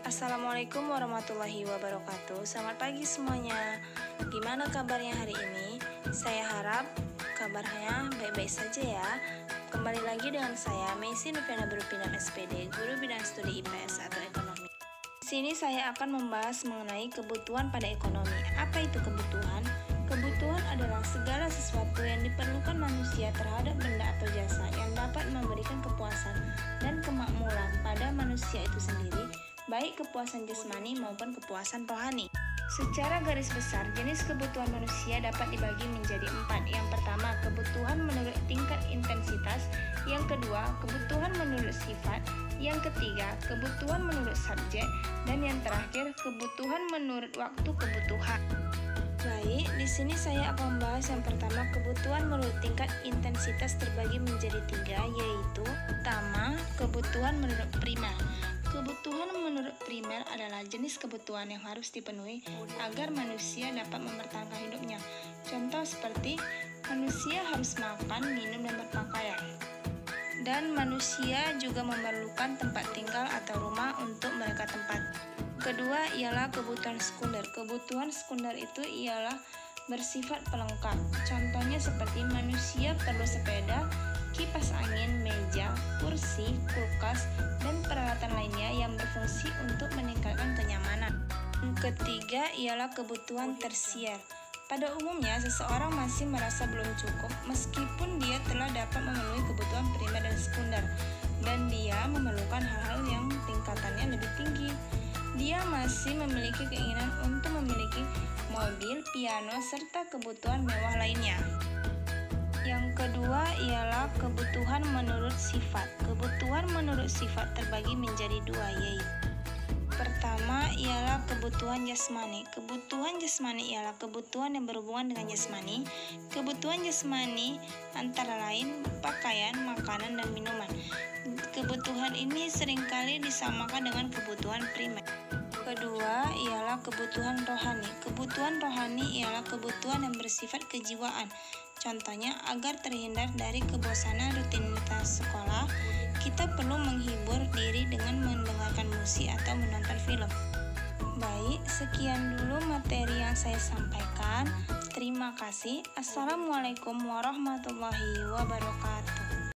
Assalamualaikum warahmatullahi wabarakatuh. Selamat pagi semuanya. Gimana kabarnya hari ini? Saya harap kabarnya baik-baik saja ya. Kembali lagi dengan saya Messi Noviana Berupinam SPD, guru bidang studi IPS atau ekonomi. Di sini saya akan membahas mengenai kebutuhan pada ekonomi. Apa itu kebutuhan? Kebutuhan adalah segala sesuatu yang diperlukan manusia terhadap benda atau jasa yang dapat memberikan kepuasan dan kemakmuran pada manusia itu sendiri, baik kepuasan jasmani maupun kepuasan rohani. Secara garis besar, jenis kebutuhan manusia dapat dibagi menjadi 4. Yang pertama, kebutuhan menurut tingkat intensitas. Yang kedua, kebutuhan menurut sifat. Yang ketiga, kebutuhan menurut subjek. Dan yang terakhir, kebutuhan menurut waktu kebutuhan. Baik, di sini saya akan membahas yang pertama, kebutuhan menurut tingkat intensitas terbagi menjadi 3, yaitu pertama, kebutuhan menurut primer. Kebutuhan menurut primer adalah jenis kebutuhan yang harus dipenuhi agar manusia dapat mempertahankan hidupnya. Contoh seperti manusia harus makan, minum, dan berpakaian. Dan manusia juga memerlukan tempat tinggal atau rumah untuk mereka tempat. Kedua ialah kebutuhan sekunder. Kebutuhan sekunder itu ialah bersifat pelengkap. Contohnya seperti manusia perlu sepeda, kipas angin, meja, kursi, kulkas, dan peralatan lainnya yang berfungsi untuk meningkatkan kenyamanan. Yang ketiga ialah kebutuhan tersier. Pada umumnya, seseorang masih merasa belum cukup meskipun dia telah dapat memenuhi kebutuhan primer dan sekunder, dan dia memerlukan hal-hal yang tingkatannya lebih tinggi. Dia masih memiliki keinginan untuk memiliki mobil, piano, serta kebutuhan mewah lainnya. Yang kedua ialah kebutuhan menurut sifat. Kebutuhan menurut sifat terbagi menjadi 2, yaitu pertama ialah kebutuhan jasmani. Kebutuhan jasmani ialah kebutuhan yang berhubungan dengan jasmani. Kebutuhan jasmani antara lain pakaian, makanan, dan minuman. Kebutuhan ini seringkali disamakan dengan kebutuhan primer. Kedua ialah kebutuhan rohani. Kebutuhan rohani ialah kebutuhan yang bersifat kejiwaan. Contohnya, agar terhindar dari kebosanan rutinitas sekolah, kita perlu menghibur diri dengan mendengarkan musik atau menonton film. Baik, sekian dulu materi yang saya sampaikan. Terima kasih. Assalamualaikum warahmatullahi wabarakatuh.